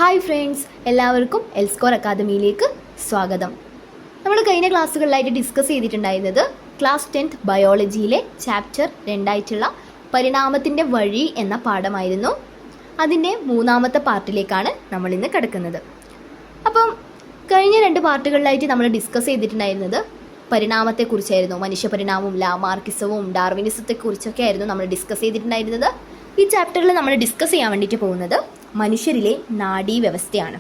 Hi friends, എല്ലാവർക്കും എൽസ്കോർ അക്കാദമിയിലേക്ക് സ്വാഗതം. നമ്മൾ കഴിഞ്ഞ ക്ലാസ്സുകളിലായിട്ട് ഡിസ്കസ് ചെയ്തിട്ടുണ്ടായിരുന്നത് ക്ലാസ് 10th ബയോളജിയിലെ ചാപ്റ്റർ 2 പരിണാമത്തിൻ്റെ വഴി എന്ന പാഠമായിരുന്നു. അതിൻ്റെ 3ാമത്തെ പാർട്ടിലേക്കാണ് നമ്മളിന്ന് കിടക്കുന്നത്. അപ്പം കഴിഞ്ഞ 2 പാർട്ടുകളിലായിട്ട് നമ്മൾ ഡിസ്കസ് ചെയ്തിട്ടുണ്ടായിരുന്നത് പരിണാമത്തെക്കുറിച്ചായിരുന്നു. മനുഷ്യപരിണാമവും ലാമാർക്കിസവും ഡാർവിനിസത്തെക്കുറിച്ചൊക്കെ ആയിരുന്നു നമ്മൾ ഡിസ്കസ് ചെയ്തിട്ടുണ്ടായിരുന്നത്. ഈ ചാപ്റ്ററിൽ നമ്മൾ ഡിസ്കസ് ചെയ്യാൻ വേണ്ടിയിട്ട് പോകുന്നത് മനുഷ്യരിലെ നാഡീവ്യവസ്ഥയാണ്.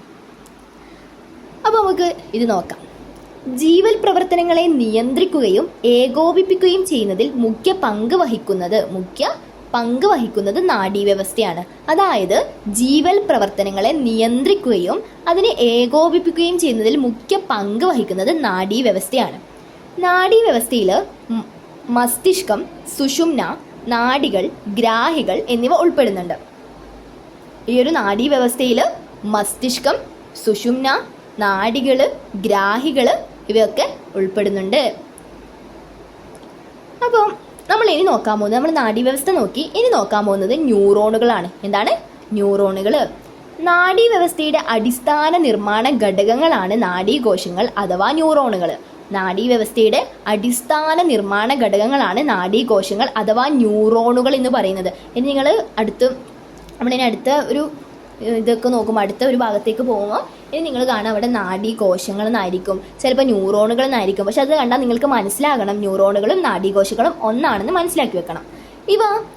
അപ്പോൾ നമുക്ക് ഇത് നോക്കാം. ജീവൽ പ്രവർത്തനങ്ങളെ നിയന്ത്രിക്കുകയും ഏകോപിപ്പിക്കുകയും ചെയ്യുന്നതിൽ മുഖ്യ പങ്ക് വഹിക്കുന്നത് നാഡീവ്യവസ്ഥയാണ്. അതായത് ജീവൽ പ്രവർത്തനങ്ങളെ നിയന്ത്രിക്കുകയും അതിനെ ഏകോപിപ്പിക്കുകയും ചെയ്യുന്നതിൽ മുഖ്യ പങ്ക് വഹിക്കുന്നത് നാഡീവ്യവസ്ഥയാണ്. നാഡീവ്യവസ്ഥയിൽ മസ്തിഷ്കം, സുഷുമ്ന, നാഡികൾ, ഗ്രാഹികൾ എന്നിവ ഉൾപ്പെടുന്നുണ്ട്. ഈ ഒരു നാഡീവ്യവസ്ഥയിൽ മസ്തിഷ്കം, സുഷുമ്ന, നാഡികൾ, ഗ്രാഹികൾ ഇവയൊക്കെ ഉൾപ്പെടുന്നുണ്ട്. അപ്പോൾ നമ്മൾ നാഡീവ്യവസ്ഥ നോക്കി. ഇനി നോക്കാൻ പോകുന്നത് ന്യൂറോണുകളാണ്. എന്താണ് ന്യൂറോണുകൾ? നാഡീവ്യവസ്ഥയുടെ അടിസ്ഥാന നിർമ്മാണ ഘടകങ്ങളാണ് നാഡീകോശങ്ങൾ അഥവാ ന്യൂറോണുകൾ. നാഡീവ്യവസ്ഥയുടെ അടിസ്ഥാന നിർമ്മാണ ഘടകങ്ങളാണ് നാഡീകോശങ്ങൾ അഥവാ ന്യൂറോണുകൾ എന്ന് പറയുന്നത്. ഇനി നിങ്ങൾ അടുത്ത ഒരു ഇതൊക്കെ നോക്കുമ്പോൾ അടുത്ത ഒരു ഭാഗത്തേക്ക് പോകുമ്പോൾ ഇനി നിങ്ങൾ കാണാം അവിടെ നാഡീകോശങ്ങൾ എന്നായിരിക്കും, ചിലപ്പോൾ ന്യൂറോണുകൾ എന്നായിരിക്കും. പക്ഷെ അത് കണ്ടാൽ നിങ്ങൾക്ക് മനസ്സിലാകണം നാഡീകോശങ്ങളും നാഡീകോശങ്ങളും ഒന്നാണെന്ന് മനസ്സിലാക്കി വെക്കണം.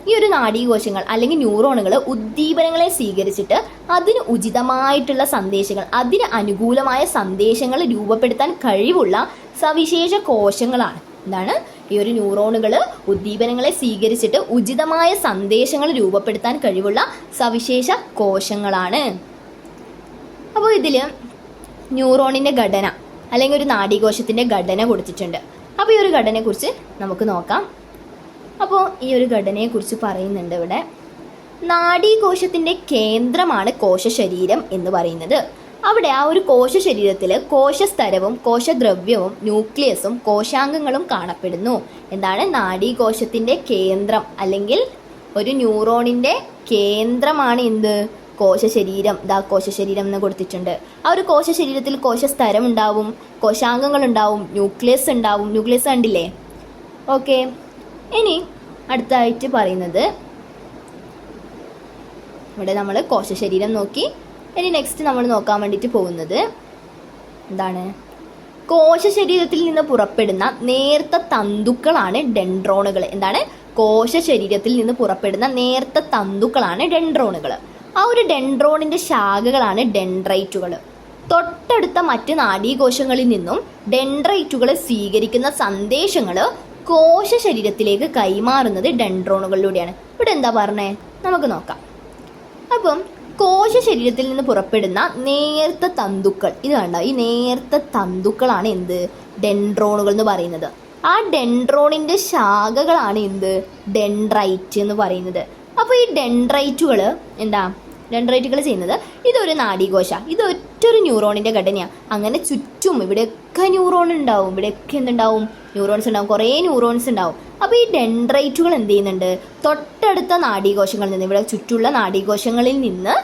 ഈ ഒരു നാഡീകോശങ്ങൾ അല്ലെങ്കിൽ ന്യൂറോണുകൾ ഉദ്ദീപനങ്ങളെ സ്വീകരിച്ചിട്ട് അതിന് ഉചിതമായിട്ടുള്ള സന്ദേശങ്ങൾ, അതിന് അനുകൂലമായ സന്ദേശങ്ങൾ രൂപപ്പെടുത്താൻ കഴിവുള്ള സവിശേഷ കോശങ്ങളാണ്. എന്താണ് ഈ ഒരു ന്യൂറോണുകൾ ഉദ്ദീപനങ്ങളെ സ്വീകരിച്ചിട്ട് ഉചിതമായ സന്ദേശങ്ങൾ രൂപപ്പെടുത്താൻ കഴിവുള്ള സവിശേഷ കോശങ്ങളാണ്. അപ്പോൾ ഇതിൽ ന്യൂറോണിൻ്റെ ഘടന അല്ലെങ്കിൽ ഒരു നാഡീകോശത്തിൻ്റെ ഘടന കൊടുത്തിട്ടുണ്ട്. അപ്പോൾ ഈ ഒരു ഘടനയെക്കുറിച്ച് നമുക്ക് നോക്കാം. അപ്പോൾ ഈ ഒരു ഘടനയെക്കുറിച്ച് പറയുന്നുണ്ട് ഇവിടെ. നാഡീകോശത്തിൻ്റെ കേന്ദ്രമാണ് കോശശരീരം എന്ന് പറയുന്നത്. അവിടെ ആ ഒരു കോശശരീരത്തിൽ കോശസ്തരവും കോശദ്രവ്യവും ന്യൂക്ലിയസും കോശാംഗങ്ങളും കാണപ്പെടുന്നു. എന്താണ് നാഡീകോശത്തിൻ്റെ കേന്ദ്രം അല്ലെങ്കിൽ ഒരു ന്യൂറോണിൻ്റെ കേന്ദ്രമാണ് എന്ത്? കോശശരീരം. കോശശരീരം എന്ന് കൊടുത്തിട്ടുണ്ട്. ആ ഒരു കോശശരീരത്തിൽ കോശസ്തരം ഉണ്ടാവും, കോശാംഗങ്ങൾ ഉണ്ടാവും, ന്യൂക്ലിയസ് ഉണ്ടാവും. ന്യൂക്ലിയസ് കണ്ടില്ലേ? ഓക്കെ. ഇനി അടുത്തായിട്ട് പറയുന്നത് ഇവിടെ നമ്മൾ കോശശരീരം നോക്കി. ഇനി നെക്സ്റ്റ് നമ്മൾ നോക്കാൻ വേണ്ടിയിട്ട് പോകുന്നത് എന്താണ്? കോശശരീരത്തിൽ നിന്ന് പുറപ്പെടുന്ന നേർത്ത തന്തുക്കളാണ് ഡെൻഡ്രോണുകൾ. എന്താണ്? കോശശരീരത്തിൽ നിന്ന് പുറപ്പെടുന്ന നേർത്ത തന്തുക്കളാണ് ഡെൻഡ്രോണുകൾ. ആ ഒരു ഡെൻഡ്രോണിൻ്റെ ശാഖകളാണ് ഡെൻഡ്രൈറ്റുകൾ. തൊട്ടടുത്ത മറ്റ് നാഡീകോശങ്ങളിൽ നിന്നും ഡെൻഡ്രൈറ്റുകൾ സ്വീകരിക്കുന്ന സന്ദേശങ്ങൾ കോശശരീരത്തിലേക്ക് കൈമാറുന്നത് ഡെൻഡ്രോണുകളിലൂടെയാണ്. ഇവിടെ എന്താ പറഞ്ഞേ? നമുക്ക് നോക്കാം. അപ്പം കോശശരീരത്തിൽ നിന്ന് പുറപ്പെടുന്ന നേർത്ത തന്തുക്കൾ, ഇത് കണ്ട, ഈ നേർത്ത തന്തുക്കളാണ് എന്ത്? ഡെൻഡ്രോണുകൾ എന്ന് പറയുന്നത്. ആ ഡെൻഡ്രോണിൻ്റെ ശാഖകളാണ് എന്ത്? ഡെൻഡ്രൈറ്റ് എന്ന് പറയുന്നത്. അപ്പോൾ ഈ ഡെൻഡ്രൈറ്റുകൾ ഡെൻഡ്രൈറ്റുകൾ ചെയ്യുന്നത് ഇതൊരു നാഡീകോശ, ഇത് ഒറ്റൊരു ന്യൂറോണിൻ്റെ ഘടനയാണ്. അങ്ങനെ ചുറ്റും ഇവിടെയൊക്കെ ന്യൂറോൺ ഉണ്ടാവും, ഇവിടെയൊക്കെ എന്തുണ്ടാവും? ന്യൂറോൺസ് ഉണ്ടാവും, കുറേ ന്യൂറോൺസ് ഉണ്ടാവും. അപ്പോൾ ഈ ഡെൻഡ്രൈറ്റുകൾ എന്ത് ചെയ്യുന്നുണ്ട്? തൊട്ടടുത്ത നാഡീകോശങ്ങളിൽ നിന്ന്, ഇവിടെ ചുറ്റുള്ള നാഡീകോശങ്ങളിൽ നിന്ന്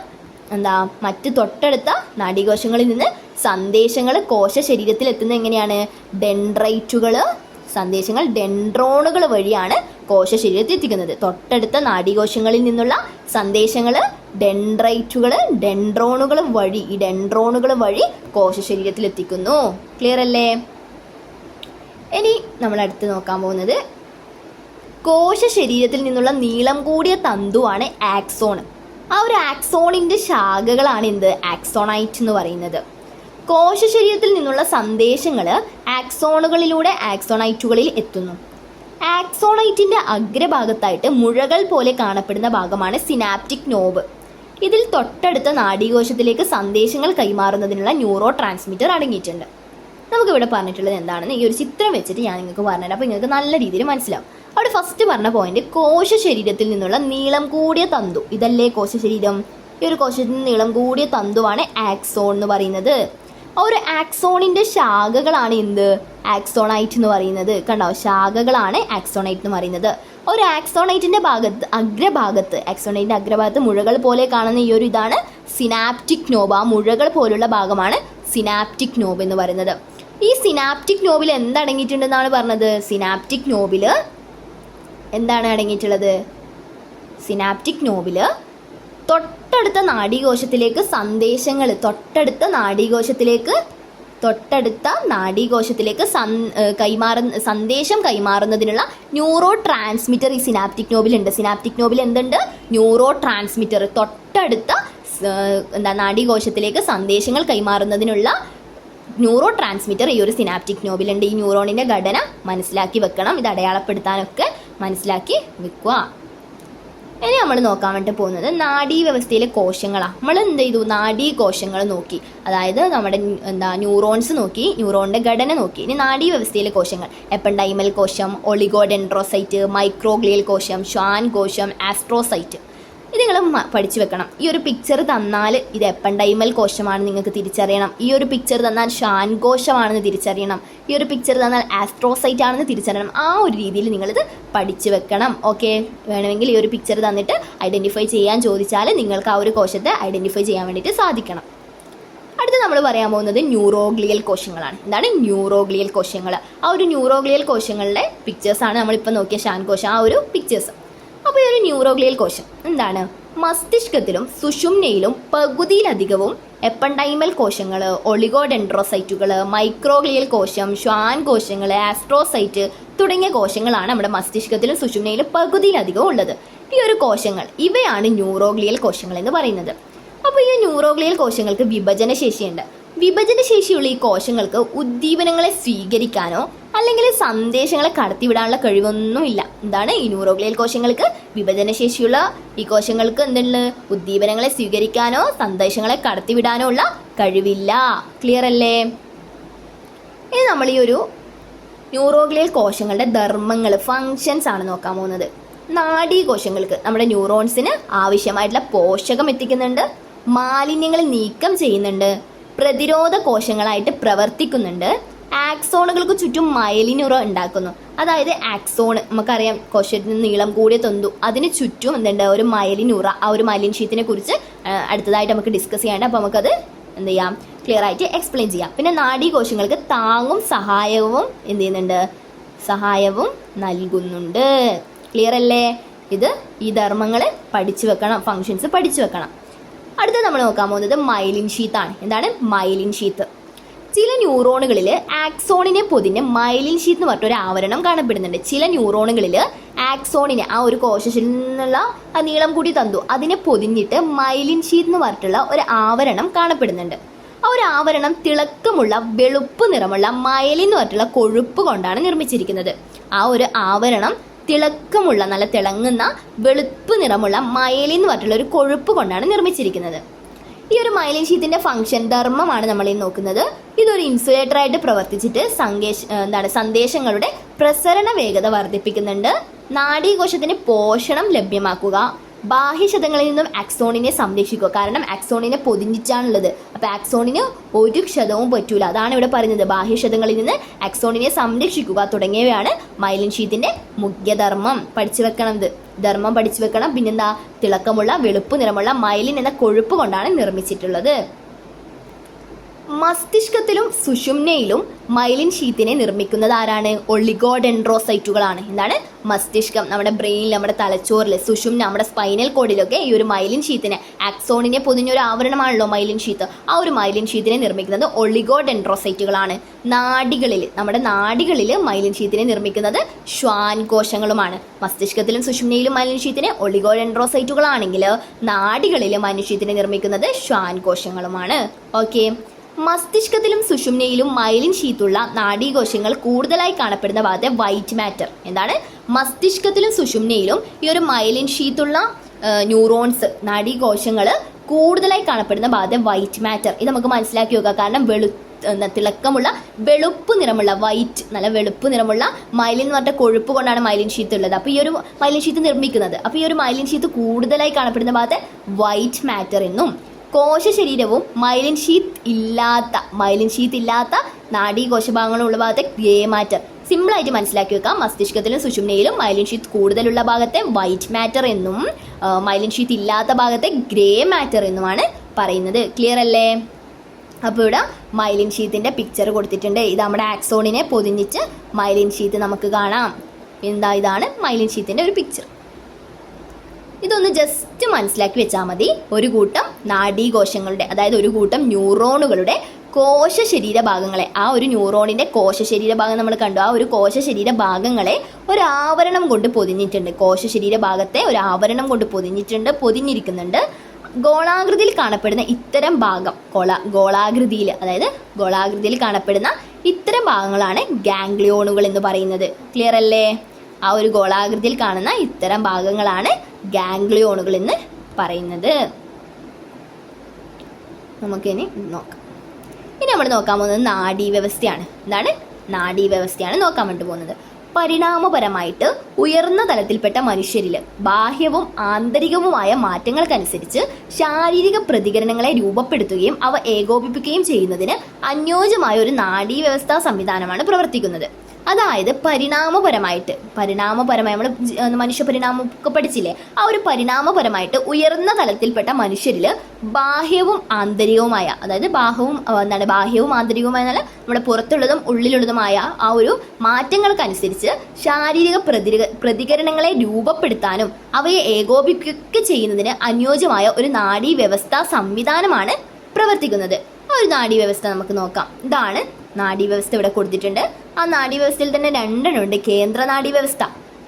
മറ്റ് തൊട്ടടുത്ത നാഡീകോശങ്ങളിൽ നിന്ന് സന്ദേശങ്ങൾ കോശ ശരീരത്തിൽ എത്തുന്നത് എങ്ങനെയാണ്? ഡെൻഡ്രൈറ്റുകൾ സന്ദേശങ്ങൾ ഡെൻഡ്രോണുകൾ വഴിയാണ് കോശ ശരീരത്തിൽ എത്തിക്കുന്നത്. തൊട്ടടുത്ത നാഡീകോശങ്ങളിൽ നിന്നുള്ള സന്ദേശങ്ങൾ ഡെൻഡ്രൈറ്റുകൾ ഡെൻഡ്രോണുകൾ വഴി കോശ ശരീരത്തിൽ എത്തിക്കുന്നു. ക്ലിയർ അല്ലേ? ഇനി നമ്മൾ അടുത്ത് നോക്കാൻ പോകുന്നത് കോശ ശരീരത്തിൽ നിന്നുള്ള നീളം കൂടിയ തന്തുവാണ് ആക്സോൺ. ആ ഒരു ആക്സോണിൻ്റെ ശാഖകളാണ് എന്ത്? ആക്സോണൈറ്റ് എന്ന് പറയുന്നത്. കോശ ശരീരത്തിൽ നിന്നുള്ള സന്ദേശങ്ങൾ ആക്സോണുകളിലൂടെ ആക്സോണൈറ്റുകളിൽ എത്തുന്നു. ആക്സോണൈറ്റിൻ്റെ അഗ്രഭാഗത്തായിട്ട് മുഴകൾ പോലെ കാണപ്പെടുന്ന ഭാഗമാണ് സിനാപ്റ്റിക് നോബ്. ഇതിൽ തൊട്ടടുത്ത നാഡീകോശത്തിലേക്ക് സന്ദേശങ്ങൾ കൈമാറുന്നതിനുള്ള ന്യൂറോ ട്രാൻസ്മിറ്റർ അടങ്ങിയിട്ടുണ്ട്. നമുക്കിവിടെ പറഞ്ഞിട്ടുള്ളത് എന്താണെന്ന് ഈ ഒരു ചിത്രം വെച്ചിട്ട് ഞാൻ നിങ്ങൾക്ക് പറഞ്ഞുതരാം. അപ്പോൾ നിങ്ങൾക്ക് നല്ല രീതിയിൽ മനസ്സിലാവും. അവിടെ ഫസ്റ്റ് പറഞ്ഞ പോയിന്റ് കോശ ശരീരത്തിൽ നിന്നുള്ള നീളം കൂടിയ തന്തു. ഇതല്ലേ കോശശരീരം? ഈ ഒരു കോശത്തിന് നീളം കൂടിയ തന്തുവാണ് ആക്സോൺ എന്ന് പറയുന്നത്. ആ ഒരു ആക്സോണിൻ്റെ ശാഖകളാണ് എന്ത്? ആക്സോണൈറ്റ് എന്ന് പറയുന്നത്. കണ്ടോ? ശാഖകളാണ് ആക്സോണൈറ്റ് എന്ന് പറയുന്നത്. ഒരു ആക്സോണൈറ്റിന്റെ ആക്സോണൈറ്റിന്റെ അഗ്രഭാഗത്ത് മുഴകൾ പോലെ കാണുന്ന ഈ ഒരു ഇതാണ് സിനാപ്റ്റിക് നോബ്. ആ മുഴകൾ പോലുള്ള ഭാഗമാണ് സിനാപ്റ്റിക് നോബ് എന്ന് പറയുന്നത്. ഈ സിനാപ്റ്റിക് നോബിൽ എന്തടങ്ങിയിട്ടുണ്ടെന്നാണ് പറഞ്ഞത്? സിനാപ്റ്റിക് നോബിൽ എന്താണ് അടങ്ങിയിട്ടുള്ളത്? സിനാപ്റ്റിക് നോബിൽ തൊട്ടടുത്ത നാഡീകോശത്തിലേക്ക് സന്ദേശം കൈമാറുന്നതിനുള്ള ന്യൂറോ ട്രാൻസ്മിറ്റർ ഈ സിനാപ്റ്റിക് നോബിലുണ്ട്. സിനാപ്റ്റിക് നോബിൽ എന്തുണ്ട്? Neuro transmitter. തൊട്ടടുത്ത നാഡീകോശത്തിലേക്ക് സന്ദേശങ്ങൾ കൈമാറുന്നതിനുള്ള ന്യൂറോ ട്രാൻസ്മിറ്റർ ഈ ഒരു സിനാപ്റ്റിക് നോബിലുണ്ട്. ഈ ന്യൂറോണിന്റെ ഘടന മനസ്സിലാക്കി വെക്കണം. ഇത് അടയാളപ്പെടുത്താനൊക്കെ മനസ്സിലാക്കി വെക്കുക. ഇനി നമ്മൾ നോക്കാൻ വേണ്ടി പോകുന്നത് നാഡീവ്യവസ്ഥയിലെ കോശങ്ങളാണ്. നമ്മൾ എന്ത് ചെയ്തു? നാഡീകോശങ്ങൾ നോക്കി, അതായത് നമ്മുടെ ന്യൂറോൺസ് നോക്കി, ന്യൂറോണിന്റെ ഘടന നോക്കി. ഇനി നാഡീവ്യവസ്ഥയിലെ കോശങ്ങൾ: എപ്പൻഡൈമൽ കോശം, ഒളിഗോഡെൻഡ്രോസൈറ്റ്, മൈക്രോഗ്ലിയൽ കോശം, ഷ്വാൻ കോശം, ആസ്ട്രോസൈറ്റ്. ഇത് നിങ്ങൾ പഠിച്ചു വെക്കണം. ഈ ഒരു പിക്ചർ തന്നാൽ ഇത് എപ്പൻഡൈമൽ കോശമാണെന്ന് നിങ്ങൾക്ക് തിരിച്ചറിയണം. ഈ ഒരു പിക്ചർ തന്നാൽ ഷ്വാൻ കോശമാണെന്ന് തിരിച്ചറിയണം. ഈ ഒരു പിക്ചർ തന്നാൽ ആസ്ട്രോസൈറ്റ് ആണെന്ന് തിരിച്ചറിയണം. ആ ഒരു രീതിയിൽ നിങ്ങളിത് പഠിച്ചു വെക്കണം. ഓക്കെ, വേണമെങ്കിൽ ഈ ഒരു പിക്ചർ തന്നിട്ട് ഐഡൻറ്റിഫൈ ചെയ്യാൻ ചോദിച്ചാൽ നിങ്ങൾക്ക് ആ ഒരു കോശത്തെ ഐഡൻറ്റിഫൈ ചെയ്യാൻ വേണ്ടിയിട്ട് സാധിക്കണം. അടുത്ത് നമ്മൾ പറയാൻ പോകുന്നത് ന്യൂറോഗ്ലിയൽ കോശങ്ങളാണ്. എന്താണ് ന്യൂറോഗ്ലിയൽ കോശങ്ങൾ? ആ ഒരു ന്യൂറോഗ്ലിയൽ കോശങ്ങളുടെ പിക്ചേഴ്സാണ് നമ്മളിപ്പോൾ നോക്കിയ ഷ്വാൻ കോശം, ആ ഒരു പിക്ചേഴ്സ്. അപ്പോൾ ഈ ഒരു ന്യൂറോഗ്ലിയൽ കോശം എന്താണ്? മസ്തിഷ്കത്തിലും സുഷുമ്നയിലും പകുതിയിലധികവും എപ്പൻഡൈമൽ കോശങ്ങൾ, ഒളിഗോഡെൻഡ്രോസൈറ്റുകൾ, മൈക്രോഗ്ലിയൽ കോശം, ഷ്വാൻ കോശങ്ങൾ, ആസ്ട്രോസൈറ്റ് തുടങ്ങിയ കോശങ്ങളാണ് നമ്മുടെ മസ്തിഷ്കത്തിലും സുഷുമ്നയിലും പകുതിയിലധികം ഉള്ളത്. ഈ ഒരു കോശങ്ങൾ, ഇവയാണ് ന്യൂറോഗ്ലിയൽ കോശങ്ങൾ എന്ന് പറയുന്നത്. അപ്പോൾ ഈ ന്യൂറോഗ്ലിയൽ കോശങ്ങൾക്ക് വിഭജനശേഷിയുണ്ട്. വിഭജനശേഷിയുള്ള ഈ കോശങ്ങൾക്ക് ഉദ്ദീപനങ്ങളെ സ്വീകരിക്കാനോ അല്ലെങ്കിൽ സന്ദേശങ്ങളെ കടത്തിവിടാനുള്ള കഴിവൊന്നുമില്ല. എന്താണ്? ഈ ന്യൂറോഗ്ലിയൽ കോശങ്ങൾക്ക് വിഭജനശേഷിയുള്ള ഈ കോശങ്ങൾക്ക് എന്തുണ്ട്? ഉദ്ദീപനങ്ങളെ സ്വീകരിക്കാനോ സന്ദേശങ്ങളെ കടത്തിവിടാനോ ഉള്ള കഴിവില്ല. ക്ലിയർ അല്ലേ? ഇനി നമ്മൾ ഈ ഒരു ന്യൂറോഗ്ലിയൽ കോശങ്ങളുടെ ധർമ്മങ്ങൾ, ഫങ്ഷൻസ് ആണ് നോക്കാൻ പോകുന്നത്. നാഡീകോശങ്ങൾക്ക് നമ്മുടെ ന്യൂറോൺസിന് ആവശ്യമായിട്ടുള്ള പോഷകം എത്തിക്കുന്നുണ്ട്, മാലിന്യങ്ങൾ നീക്കം ചെയ്യുന്നുണ്ട്, പ്രതിരോധ കോശങ്ങളായിട്ട് പ്രവർത്തിക്കുന്നുണ്ട്, ആക്സോണുകൾക്ക് ചുറ്റും മയലിനുറ ഉണ്ടാക്കുന്നു. അതായത് ആക്സോൺ നമുക്കറിയാം, കോശത്തിന് നീളം കൂടിയ തന്തു, അതിന് ചുറ്റും എന്തുണ്ട്? ഒരു മയലിനുറ. ആ ഒരു മയലിൻ ഷീറ്റിനെ കുറിച്ച് അടുത്തതായിട്ട് നമുക്ക് ഡിസ്കസ് ചെയ്യാണ്ട്. അപ്പോൾ നമുക്കത് എന്ത് ചെയ്യാം? ക്ലിയർ ആയിട്ട് എക്സ്പ്ലെയിൻ ചെയ്യാം. പിന്നെ നാഡീകോശങ്ങൾക്ക് താങ്ങും സഹായവും എന്ത് ചെയ്യുന്നുണ്ട്? സഹായവും നൽകുന്നുണ്ട്. ക്ലിയർ അല്ലേ? ഈ ധർമ്മങ്ങൾ പഠിച്ചു വെക്കണം, ഫങ്ഷൻസ് പഠിച്ചു വെക്കണം. അടുത്ത നമ്മൾ നോക്കാൻ പോകുന്നത് മൈലിൻ ഷീത്താണ്. എന്താണ് മൈലിൻ ഷീത്ത്? ചില ന്യൂറോണുകളിൽ ആക്സോണിനെ പൊതിഞ്ഞ് മൈലിൻ ഷീത്ത് എന്ന് പറഞ്ഞൊരു ആവരണം കാണപ്പെടുന്നുണ്ട്. ചില ന്യൂറോണുകളിൽ ആക്സോണിനെ, ആ ഒരു കോശത്തിൽ നിന്നുള്ള ആ നീളം കൂടി തന്തു, അതിനെ പൊതിഞ്ഞിട്ട് മൈലിൻ ഷീത്ത് എന്ന് പറഞ്ഞിട്ടുള്ള ഒരു ആവരണം കാണപ്പെടുന്നുണ്ട്. ആ ഒരു ആവരണം തിളക്കമുള്ള വെളുപ്പ് നിറമുള്ള മയലിൻ എന്ന് പറഞ്ഞിട്ടുള്ള കൊഴുപ്പ് കൊണ്ടാണ് നിർമ്മിച്ചിരിക്കുന്നത്. ആ ഒരു ആവരണം തിളക്കമുള്ള, നല്ല തിളങ്ങുന്ന വെളുപ്പ് നിറമുള്ള മയലിൻ എന്ന് പറഞ്ഞിട്ടുള്ള ഒരു കൊഴുപ്പ് കൊണ്ടാണ് നിർമ്മിച്ചിരിക്കുന്നത്. ഈ ഒരു മൈലിൻ ഷീറ്റിന്റെ ഫംഗ്ഷൻ, ധർമ്മമാണ് നമ്മൾ ഈ നോക്കുന്നത്. ഇതൊരു ഇൻസുലേറ്ററായിട്ട് പ്രവർത്തിച്ചിട്ട് സന്ദേശങ്ങളുടെ പ്രസരണ വേഗത വർദ്ധിപ്പിക്കുന്നുണ്ട്, നാഡീകോശത്തിന് പോഷണം ലഭ്യമാക്കുക, ബാഹ്യശതങ്ങളിൽ നിന്നും ആക്സോണിനെ സംരക്ഷിക്കുക. കാരണം ആക്സോണിനെ പൊതിഞ്ഞിട്ടാണുള്ളത്. അപ്പോൾ ആക്സോണിന് ഒരു ക്ഷതവും പറ്റൂല. അതാണ് ഇവിടെ പറയുന്നത്. ബാഹ്യശതങ്ങളിൽ നിന്ന് ആക്സോണിനെ സംരക്ഷിക്കുക തുടങ്ങിയവയാണ് മൈലിൻ ഷീറ്റിന്റെ മുഖ്യധർമ്മം. പഠിച്ചു വെക്കണം. ധർമ്മം പഠിച്ചു വെക്കണം. പിന്നെന്താ? തിളക്കമുള്ള വെളുപ്പ് നിറമുള്ള മൈലിൻ എന്ന കൊഴുപ്പ് കൊണ്ടാണ് നിർമ്മിച്ചിട്ടുള്ളത്. മസ്തിഷ്കത്തിലും സുഷുമ്നയിലും മൈലിൻ ഷീത്തിനെ നിർമ്മിക്കുന്നത് ആരാണ്? ഒളിഗോഡെൻഡ്രോസൈറ്റുകളാണ്. എന്താണ്? മസ്തിഷ്കം, നമ്മുടെ ബ്രെയിനിൽ, നമ്മുടെ തലച്ചോറിൽ, സുഷുമ്ന, നമ്മുടെ സ്പൈനൽ കോഡിലൊക്കെ ഈ ഒരു മൈലിൻ ഷീത്തിനെ, ആക്സോണിനെ പൊതിഞ്ഞൊരു ആവരണമാണല്ലോ മൈലിൻ ഷീത്ത്. ആ ഒരു മൈലിൻ ഷീത്തിനെ നിർമ്മിക്കുന്നത് ഒളിഗോഡെൻഡ്രോസൈറ്റുകളാണ്. നമ്മുടെ നാഡികളിൽ മൈലിൻ ഷീത്തിനെ നിർമ്മിക്കുന്നത് ഷ്വാൻ കോശങ്ങളുമാണ്. മസ്തിഷ്കത്തിലും സുഷുമ്നയിലും മൈലിൻ ഷീത്തിനെ ഒളിഗോഡെൻഡ്രോസൈറ്റുകളാണെങ്കിൽ നാഡികളിൽ മൈലിൻ ഷീത്തിനെ നിർമ്മിക്കുന്നത് ഷ്വാൻ കോശങ്ങളുമാണ്. ഓക്കെ, മസ്തിഷ്കത്തിലും സുഷുമ്നയിലും മൈലിൻ ഷീത്തുള്ള നാഡീകോശങ്ങൾ കൂടുതലായി കാണപ്പെടുന്ന ഭാഗത്തെ വൈറ്റ് മാറ്റർ. എന്താണ്? മസ്തിഷ്കത്തിലും സുഷുമ്നയിലും ഈ ഒരു മൈലിൻ ഷീത്തുള്ള ന്യൂറോൺസ്, നാഡീകോശങ്ങൾ കൂടുതലായി കാണപ്പെടുന്ന ഭാഗത്തെ വൈറ്റ് മാറ്റർ. ഇത് നമുക്ക് മനസ്സിലാക്കി വെക്കുക. കാരണം തിളക്കമുള്ള വെളുപ്പ് നിറമുള്ള വൈറ്റ്, നല്ല വെളുപ്പ് നിറമുള്ള മൈലിൻ എന്ന് പറഞ്ഞ കൊഴുപ്പ് കൊണ്ടാണ് മൈലിൻ ഷീത്ത് ഉള്ളത്. അപ്പോൾ ഈ ഒരു മൈലിൻ ഷീത്ത് നിർമ്മിക്കുന്നത്. അപ്പോൾ ഈ ഒരു മൈലിൻ ഷീത്ത് കൂടുതലായി കാണപ്പെടുന്ന ഭാഗത്തെ വൈറ്റ് മാറ്റർ എന്നും, കോശ ശരീരവും മൈലിൻ ഷീത്ത് ഇല്ലാത്ത നാഡീകോശഭാഗങ്ങളുള്ള ഭാഗത്തെ ഗ്രേ മാറ്റർ, സിമ്പിളായിട്ട് മനസ്സിലാക്കി വെക്കാം. മസ്തിഷ്കത്തിലും സുഷുമ്നയിലും മൈലിൻ ഷീത്ത് കൂടുതലുള്ള ഭാഗത്തെ വൈറ്റ് മാറ്റർ എന്നും മൈലിൻ ഷീത്ത് ഇല്ലാത്ത ഭാഗത്തെ ഗ്രേ മാറ്റർ എന്നുമാണ് പറയുന്നത്. ക്ലിയർ അല്ലേ? അപ്പോൾ ഇവിടെ മൈലിൻ ഷീത്തിൻ്റെ പിക്ചർ കൊടുത്തിട്ടുണ്ട്. ഇത് നമ്മുടെ ആക്സോണിനെ പൊതിഞ്ഞിച്ച് മൈലിൻ ഷീത്ത് നമുക്ക് കാണാം. ഇതാണ് മൈലിൻ ഷീത്തിൻ്റെ ഒരു പിക്ചർ. ഇതൊന്ന് ജസ്റ്റ് മനസ്സിലാക്കി വെച്ചാൽ മതി. ഒരു കൂട്ടം നാഡീകോശങ്ങളുടെ, അതായത് ഒരു കൂട്ടം ന്യൂറോണുകളുടെ കോശ ശരീരഭാഗങ്ങളെ, ആ ഒരു ന്യൂറോണിൻ്റെ കോശ ശരീരഭാഗം നമ്മൾ കണ്ടു. ആ ഒരു കോശ ശരീരഭാഗങ്ങളെ ഒരു ആവരണം കൊണ്ട് പൊതിഞ്ഞിട്ടുണ്ട്. കോശ ശരീരഭാഗത്തെ ഒരു ആവരണം കൊണ്ട് പൊതിഞ്ഞിരിക്കുന്നുണ്ട്. ഗോളാകൃതിയിൽ കാണപ്പെടുന്ന ഇത്തരം ഭാഗം, ഗോളാകൃതിയിൽ കാണപ്പെടുന്ന ഇത്തരം ഭാഗങ്ങളാണ് ഗാംഗ്ലിയോണുകൾ എന്ന് പറയുന്നത്. ക്ലിയർ അല്ലേ? ആ ഒരു ഗോളാകൃതിയിൽ കാണുന്ന ഇത്തരം ഭാഗങ്ങളാണ് ഗാംഗ്ലിയോണുകൾ എന്ന് പറയുന്നത്. നമുക്കിനി നോക്കാം. ഇനി നമ്മൾ നോക്കാൻ പോകുന്നത് നാഡീവ്യവസ്ഥയാണ്. എന്താണ്? നാഡീവ്യവസ്ഥയാണ് നോക്കാൻ വേണ്ടി പോകുന്നത്. പരിണാമപരമായിട്ട് ഉയർന്ന തലത്തിൽപ്പെട്ട മനുഷ്യരിൽ ബാഹ്യവും ആന്തരികവുമായ മാറ്റങ്ങൾക്കനുസരിച്ച് ശാരീരിക പ്രതികരണങ്ങളെ രൂപപ്പെടുത്തുകയും അവ ഏകോപിപ്പിക്കുകയും ചെയ്യുന്നതിന് അനുയോജ്യമായ ഒരു നാഡീവ്യവസ്ഥാ സംവിധാനമാണ് പ്രവർത്തിക്കുന്നത്. അതായത് പരിണാമപരമായി നമ്മൾ മനുഷ്യ പരിണാമമൊക്കെ പഠിച്ചില്ലേ? ആ ഒരു പരിണാമപരമായിട്ട് ഉയർന്ന തലത്തിൽപ്പെട്ട മനുഷ്യരിൽ ബാഹ്യവും ആന്തരികവുമായ, അതായത് ബാഹ്യവും ആന്തരികവുമായ നമ്മുടെ പുറത്തുള്ളതും ഉള്ളിലുള്ളതുമായ ആ ഒരു മാറ്റങ്ങൾക്കനുസരിച്ച് ശാരീരിക പ്രതികരണങ്ങളെ രൂപപ്പെടുത്താനും അവയെ ഏകോപിപ്പിക്കുകയൊക്കെ ചെയ്യുന്നതിന് അനുയോജ്യമായ ഒരു നാഡീവ്യവസ്ഥാ സംവിധാനമാണ് പ്രവർത്തിക്കുന്നത്. ആ ഒരു നാഡീവ്യവസ്ഥ നമുക്ക് നോക്കാം. ഇതാണ് നാഡീവ്യവസ്ഥ ഇവിടെ കൊടുത്തിട്ടുണ്ട്. ആ നാഡീവ്യവസ്ഥയിൽ തന്നെ രണ്ടെണ്ണം ഉണ്ട്. കേന്ദ്ര നാഡീവ്യവസ്ഥ,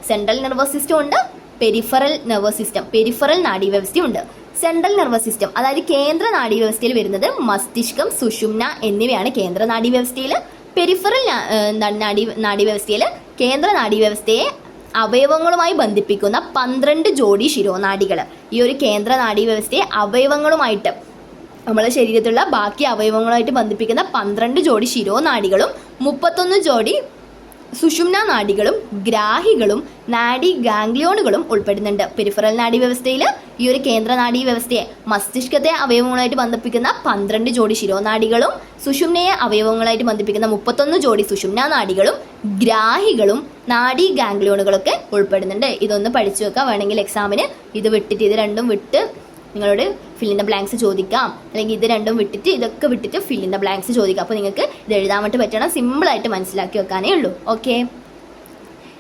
സെൻട്രൽ നെർവസ് സിസ്റ്റം ഉണ്ട്, പെരിഫറൽ നെർവസ് സിസ്റ്റം, പെരിഫറൽ നാഡീവ്യവസ്ഥയുണ്ട്. സെൻട്രൽ നെർവസ് സിസ്റ്റം, അതായത് കേന്ദ്ര നാഡീവ്യവസ്ഥയിൽ വരുന്നത് മസ്തിഷ്കം, സുഷുമ്ന എന്നിവയാണ് കേന്ദ്ര നാഡീവ്യവസ്ഥയിൽ. പെരിഫറൽ നാഡീവ്യവസ്ഥയിൽ കേന്ദ്ര നാഡീവ്യവസ്ഥയെ അവയവങ്ങളുമായി ബന്ധിപ്പിക്കുന്ന 12 ജോഡി ശിരോനാഡികൾ. ഈ ഒരു കേന്ദ്ര നാഡീവ്യവസ്ഥയെ അവയവങ്ങളുമായിട്ട്, നമ്മുടെ ശരീരത്തിലുള്ള ബാക്കി അവയവങ്ങളുമായിട്ട് ബന്ധിപ്പിക്കുന്ന 12 ജോഡി ശിരോനാഡികളും 31 ജോഡി സുഷുമ്ന നാഡികളും ഗ്രാഹികളും നാഡി ഗാംഗ്ലിയോണുകളും ഉൾപ്പെടുന്നുണ്ട്. പെരിഫറൽ നാഡീവ്യവസ്ഥയിൽ ഈ ഒരു കേന്ദ്ര നാഡീവ്യവസ്ഥയെ മസ്തിഷ്കത്തെ അവയവങ്ങളായിട്ട് ബന്ധിപ്പിക്കുന്ന 12 ജോഡി ശിരോനാഡികളും സുഷുമ്നയെ അവയവങ്ങളായിട്ട് ബന്ധിപ്പിക്കുന്ന 31 ജോഡി സുഷുമ്ന നാഡികളും ഗ്രാഹികളും നാഡി ഗാംഗ്ലിയോണുകളൊക്കെ ഉൾപ്പെടുന്നുണ്ട്. ഇതൊന്ന് പഠിച്ചു വെക്കാം. വേണമെങ്കിൽ എക്സാമിന് ഇത് രണ്ടും വിട്ട് നിങ്ങളോട് ഫിൽ ഇൻ ദ ബ്ലാങ്ക്സ് ചോദിക്കാം, അല്ലെങ്കിൽ ഇത് രണ്ടും ഇതൊക്കെ വിട്ടിട്ട് ഫിൽ ഇൻ ദ ബ്ലാങ്ക്സ് ചോദിക്കാം. അപ്പോൾ നിങ്ങൾക്ക് ഇത് എഴുതാൻ വേണ്ടി പറ്റണം. സിമ്പിളായിട്ട് മനസ്സിലാക്കി വെക്കാനേ ഉള്ളൂ. ഓക്കെ,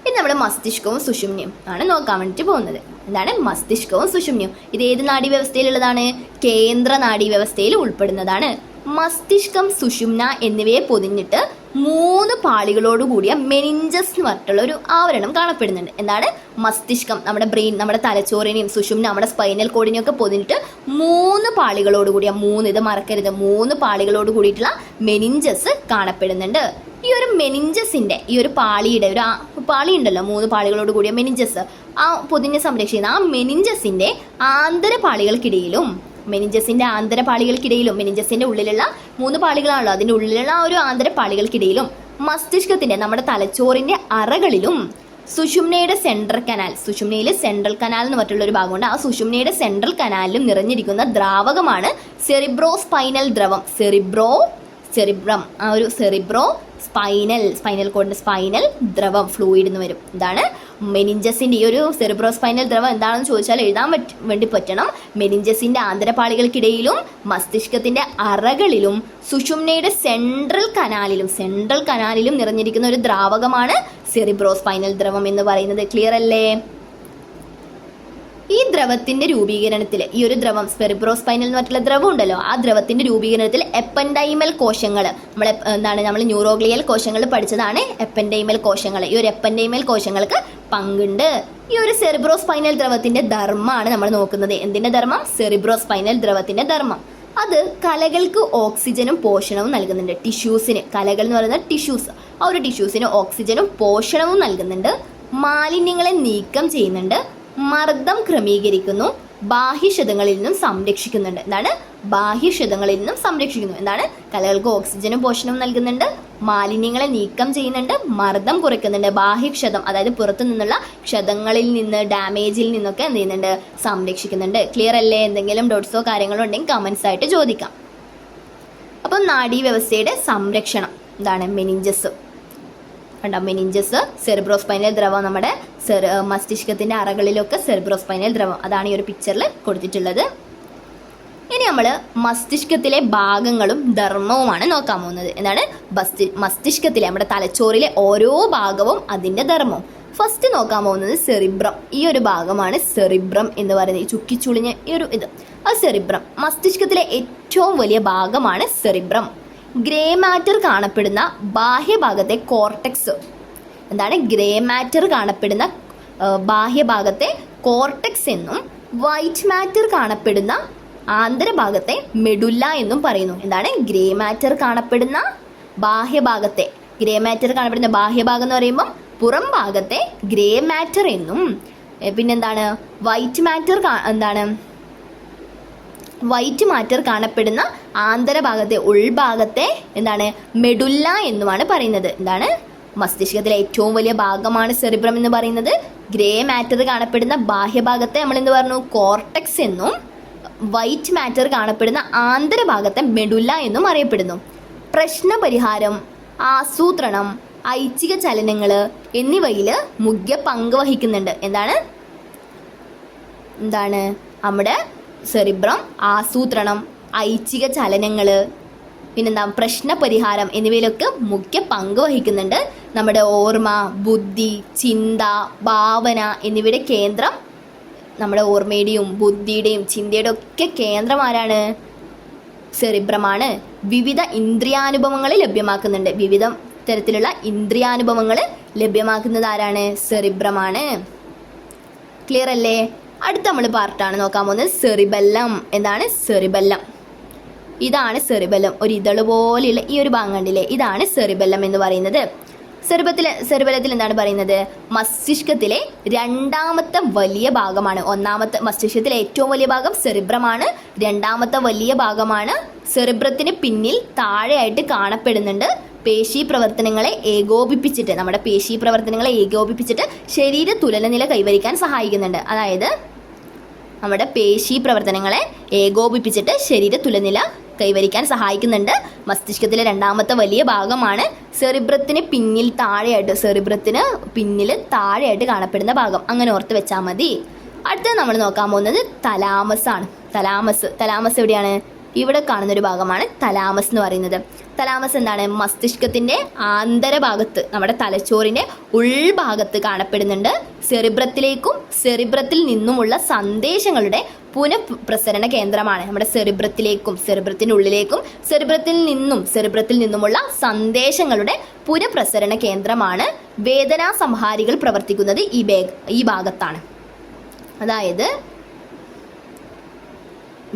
ഇനി നമ്മുടെ മസ്തിഷ്കവും സുഷുമ്നയും ആണ് നോക്കാൻ വേണ്ടിയിട്ട് പോകുന്നത്. എന്താണ് മസ്തിഷ്കവും സുഷുമ്നയും? ഇത് ഏത് നാഡീവ്യവസ്ഥയിലുള്ളതാണ്? കേന്ദ്ര നാഡീവ്യവസ്ഥയിൽ ഉൾപ്പെടുന്നതാണ്. മസ്തിഷ്കം, സുഷുമ്ന എന്നിവയെ പൊതിഞ്ഞിട്ട് 3 പാളികളോട് കൂടിയ മെനിഞ്ചസ് എന്ന് പറഞ്ഞിട്ടുള്ള ഒരു ആവരണം കാണപ്പെടുന്നുണ്ട്. എന്താണ്? മസ്തിഷ്കം, നമ്മുടെ ബ്രെയിൻ, നമ്മുടെ തലച്ചോറിനെയും സുഷുമ്ന നമ്മുടെ സ്പൈനൽ കോഡിനെയും ഒക്കെ പൊതിഞ്ഞിട്ട് 3 പാളികളോട് കൂടിയ, ഇത് മറക്കരുത്, 3 പാളികളോട് കൂടിയിട്ടുള്ള മെനിഞ്ചസ് കാണപ്പെടുന്നുണ്ട്. ഈ ഒരു മെനിഞ്ചസിന്റെ, ഈ ഒരു പാളിയുടെ ഒരു പാളി ഉണ്ടല്ലോ, 3 പാളികളോട് കൂടിയ മെനിഞ്ചസ്, ആ പൊതിഞ്ഞ് സംരക്ഷിക്കുന്ന ആ മെനിഞ്ചസിന്റെ ആന്തരപാളികൾക്കിടയിലും, മെനിഞ്ചസിന്റെ ഉള്ളിലുള്ള 3 പാളികളാണല്ലോ, അതിന്റെ ഉള്ളിലുള്ള ആ ഒരു ആന്തരപാളികൾക്കിടയിലും മസ്തിഷ്കത്തിന്റെ, നമ്മുടെ തലച്ചോറിന്റെ അറകളിലും സുഷുമ്നയുടെ സെൻട്രൽ കനാൽ, സുഷുമ്നയിൽ സെൻട്രൽ കനാൽ എന്ന് പറഞ്ഞിട്ടുള്ള ഒരു ഭാഗമുണ്ട്. ആ സുഷുമ്നയുടെ സെൻട്രൽ കനാലിലും നിറഞ്ഞിരിക്കുന്ന ദ്രാവകമാണ് സെറിബ്രോസ്പൈനൽ ദ്രവം. ആ ഒരു സ്പൈനൽ കോഡിന്റെ സ്പൈനൽ ദ്രവം, ഫ്ലൂയിഡ് എന്ന് വരും. ഇതാണ് മെനിഞ്ചസിന്റെ ഈ ഒരു സെറിബ്രോസ്പൈനൽ ദ്രവം എന്താണെന്ന് ചോദിച്ചാൽ എഴുതാൻ വേണ്ടി പറ്റണം. മെനിഞ്ചസിന്റെ ആന്തരപാളികൾക്കിടയിലും മസ്തിഷ്കത്തിന്റെ അറകളിലും സുഷുമ്നയുടെ സെൻട്രൽ കനാലിലും നിറഞ്ഞിരിക്കുന്ന ഒരു ദ്രാവകമാണ് സെറിബ്രോസ്പൈനൽ ദ്രവം എന്ന് പറയുന്നത്. ക്ലിയർ അല്ലേ? ഈ ദ്രവത്തിന്റെ രൂപീകരണത്തിൽ, ഈ ഒരു ദ്രവം സെറിബ്രോസ്പൈനൽ എന്ന് പറഞ്ഞിട്ടുള്ള ദ്രവം ഉണ്ടല്ലോ, ആ ദ്രവത്തിന്റെ രൂപീകരണത്തിൽ എപ്പൻഡൈമൽ കോശങ്ങൾ, നമ്മൾ ന്യൂറോഗ്ലിയൽ കോശങ്ങൾ പഠിച്ചതാണ് എപ്പൻഡൈമൽ കോശങ്ങൾ. ഈ ഒരു എപ്പൻഡൈമൽ കോശങ്ങൾക്ക് പങ്കുണ്ട്. ഈ ഒരു സെറിബ്രോസ്പൈനൽ ദ്രവത്തിന്റെ ധർമ്മമാണ് നമ്മൾ നോക്കുന്നത്. എന്തിന്റെ ധർമ്മം? സെറിബ്രോസ്പൈനൽ ദ്രവത്തിന്റെ ധർമ്മം. അത് കലകൾക്ക് ഓക്സിജനും പോഷണവും നൽകുന്നുണ്ട്. ടിഷ്യൂസിന്, കലകൾ എന്ന് പറയുന്നത് ടിഷ്യൂസ്, ആ ഒരു ടിഷ്യൂസിന് ഓക്സിജനും പോഷണവും നൽകുന്നുണ്ട്. മാലിന്യങ്ങളെ നീക്കം ചെയ്യുന്നുണ്ട്. മർദ്ദം ക്രമീകരിക്കുന്നു. ബാഹ്യക്ഷതങ്ങളിൽ നിന്നും സംരക്ഷിക്കുന്നുണ്ട്. എന്താണ്? ബാഹ്യക്ഷതങ്ങളിൽ നിന്നും സംരക്ഷിക്കുന്നു. എന്താണ്? കലകൾക്ക് ഓക്സിജനും പോഷണവും നൽകുന്നുണ്ട്, മാലിന്യങ്ങളെ നീക്കം ചെയ്യുന്നുണ്ട്, മർദ്ദം കുറയ്ക്കുന്നുണ്ട്. ബാഹ്യക്ഷതം, അതായത് പുറത്തു നിന്നുള്ള ക്ഷതങ്ങളിൽ നിന്ന്, ഡാമേജിൽ നിന്നൊക്കെ എന്ത് ചെയ്യുന്നുണ്ട്? സംരക്ഷിക്കുന്നുണ്ട്. ക്ലിയർ അല്ലേ? എന്തെങ്കിലും ഡോട്ട്സോ കാര്യങ്ങളോ ഉണ്ടെങ്കിൽ കമൻസ് ആയിട്ട് ചോദിക്കാം. അപ്പം നാഡീവ്യവസ്ഥയുടെ സംരക്ഷണം എന്താണ്? മെനിഞ്ചസ്. കണ്ടോ മെനിഞ്ചസ്, സെറിബ്രോസ്പൈനൽ ദ്രവം, നമ്മുടെ മസ്തിഷ്കത്തിന്റെ അറകളിലൊക്കെ സെറിബ്രോസ്പൈനൽ ദ്രവം, അതാണ് ഈ ഒരു പിക്ചറിൽ കൊടുത്തിട്ടുള്ളത്. ഇനി നമ്മൾ മസ്തിഷ്കത്തിലെ ഭാഗങ്ങളും ധർമ്മവുമാണ് നോക്കാൻ പോകുന്നത്. എന്താണ് മസ്തിഷ്കത്തിലെ നമ്മുടെ തലച്ചോറിലെ ഓരോ ഭാഗവും അതിൻ്റെ ധർമ്മവും. ഫസ്റ്റ് നോക്കാൻ പോകുന്നത് സെറിബ്രം. ഈ ഒരു ഭാഗമാണ് സെറിബ്രം എന്ന് പറയുന്നത്, ഈ ചുക്കിച്ചുളിഞ്ഞ ഈ ഒരു ഇത്, അത് സെറിബ്രം. മസ്തിഷ്കത്തിലെ ഏറ്റവും വലിയ ഭാഗമാണ് സെറിബ്രം. ഗ്രേ മാറ്റർ കാണപ്പെടുന്ന ബാഹ്യഭാഗത്തെ കോർട്ടെക്സ്. എന്താണ് ഗ്രേ മാറ്റർ കാണപ്പെടുന്ന ബാഹ്യഭാഗത്തെ കോർട്ടെക്സ് എന്നും വൈറ്റ് മാറ്റർ കാണപ്പെടുന്ന ആന്തരഭാഗത്തെ മെഡുല്ല എന്നും പറയുന്നു. എന്താണ് ഗ്രേ മാറ്റർ കാണപ്പെടുന്ന ബാഹ്യഭാഗത്തെ, ഗ്രേ മാറ്റർ കാണപ്പെടുന്ന ബാഹ്യഭാഗം എന്ന് പറയുമ്പോൾ പുറം ഭാഗത്തെ ഗ്രേ മാറ്റർ എന്നും, പിന്നെന്താണ് വൈറ്റ് മാറ്റർ വൈറ്റ് മാറ്റർ കാണപ്പെടുന്ന ആന്തരഭാഗത്തെ ഉൾഭാഗത്തെ എന്താണ് മെഡുല്ല എന്നുമാണ് പറയുന്നത്. എന്താണ് മസ്തിഷ്കത്തിലെ ഏറ്റവും വലിയ ഭാഗമാണ് സെറിബ്രം എന്ന് പറയുന്നത്. ഗ്രേ മാറ്റർ കാണപ്പെടുന്ന ബാഹ്യഭാഗത്തെ നമ്മൾ എന്ത് പറഞ്ഞു, കോർട്ടെക്സ് എന്നും വൈറ്റ് മാറ്റർ കാണപ്പെടുന്ന ആന്തരഭാഗത്തെ മെഡുല്ല എന്നും അറിയപ്പെടുന്നു. പ്രശ്നപരിഹാരം, ആസൂത്രണം, ഐച്ഛിക ചലനങ്ങൾ എന്നിവയിൽ മുഖ്യ പങ്ക് വഹിക്കുന്നുണ്ട്. എന്താണ് നമ്മുടെ സെറിബ്രം ആസൂത്രണം, ഐച്ഛിക ചലനങ്ങൾ, പിന്നെന്താ പ്രശ്നപരിഹാരം എന്നിവയിലൊക്കെ മുഖ്യ പങ്ക് വഹിക്കുന്നുണ്ട്. നമ്മുടെ ഓർമ്മ, ബുദ്ധി, ചിന്ത, ഭാവന എന്നിവയുടെ കേന്ദ്രം, നമ്മുടെ ഓർമ്മയുടെയും ബുദ്ധിയുടെയും ചിന്തയുടെ ഒക്കെ കേന്ദ്രം ആരാണ്, സെറിബ്രമാണ്. വിവിധ ഇന്ദ്രിയാനുഭവങ്ങൾ ലഭ്യമാക്കുന്നുണ്ട്. വിവിധ തരത്തിലുള്ള ഇന്ദ്രിയാനുഭവങ്ങൾ ലഭ്യമാക്കുന്നത് ആരാണ്, സെറിബ്രമാണ്. ക്ലിയർ അല്ലേ? അടുത്ത നമ്മൾ പാർട്ടാണ് നോക്കാൻ പോകുന്നത് സെറിബെല്ലം. എന്താണ് സെറിബെല്ലം? ഇതാണ് സെറിബെല്ലം. ഒരു ഇതള് പോലെയുള്ള ഈ ഒരു ഭാഗം കണ്ടില്ലേ, ഇതാണ് സെറിബെല്ലം എന്ന് പറയുന്നത്. സെറിബെല്ലത്തിൽ എന്താണ് പറയുന്നത്, മസ്തിഷ്കത്തിലെ രണ്ടാമത്തെ വലിയ ഭാഗമാണ്. മസ്തിഷ്കത്തിലെ ഏറ്റവും വലിയ ഭാഗം സെറിബ്രമാണ്. രണ്ടാമത്തെ വലിയ ഭാഗമാണ്. സെറിബ്രത്തിന് പിന്നിൽ താഴെയായിട്ട് കാണപ്പെടുന്നുണ്ട്. നമ്മുടെ പേശി പ്രവർത്തനങ്ങളെ ഏകോപിപ്പിച്ചിട്ട് ശരീര തുലനനില കൈവരിക്കാൻ സഹായിക്കുന്നുണ്ട്. അതായത് നമ്മുടെ പേശി പ്രവർത്തനങ്ങളെ ഏകോപിപ്പിച്ചിട്ട് ശരീര തുലനില കൈവരിക്കാൻ സഹായിക്കുന്നുണ്ട്. മസ്തിഷ്കത്തിലെ രണ്ടാമത്തെ വലിയ ഭാഗമാണ്. സെറിബ്രത്തിന് പിന്നിൽ താഴെയായിട്ട് കാണപ്പെടുന്ന ഭാഗം. അങ്ങനെ ഓർത്ത് വെച്ചാൽ മതി. അടുത്തത് നമ്മൾ നോക്കാൻ പോകുന്നത് തലാമസ് ആണ്. തലാമസ് എവിടെയാണ്? ഇവിടെ കാണുന്നൊരു ഭാഗമാണ് തലാമസ് എന്ന് പറയുന്നത്. തലാമസ് എന്താണ്? മസ്തിഷ്കത്തിൻ്റെ ആന്തരഭാഗത്ത്, നമ്മുടെ തലച്ചോറിൻ്റെ ഉൾഭാഗത്ത് കാണപ്പെടുന്നുണ്ട്. സെറിബ്രത്തിൽ നിന്നുമുള്ള സന്ദേശങ്ങളുടെ പുനഃപ്രസരണ കേന്ദ്രമാണ്. നമ്മുടെ സെറിബ്രത്തിൻ്റെ ഉള്ളിലേക്കും സെറിബ്രത്തിൽ നിന്നുമുള്ള സന്ദേശങ്ങളുടെ പുനഃപ്രസരണ കേന്ദ്രമാണ്. വേദനാ സംഹാരികൾ പ്രവർത്തിക്കുന്നത് ഈ ഭാഗത്താണ്. അതായത്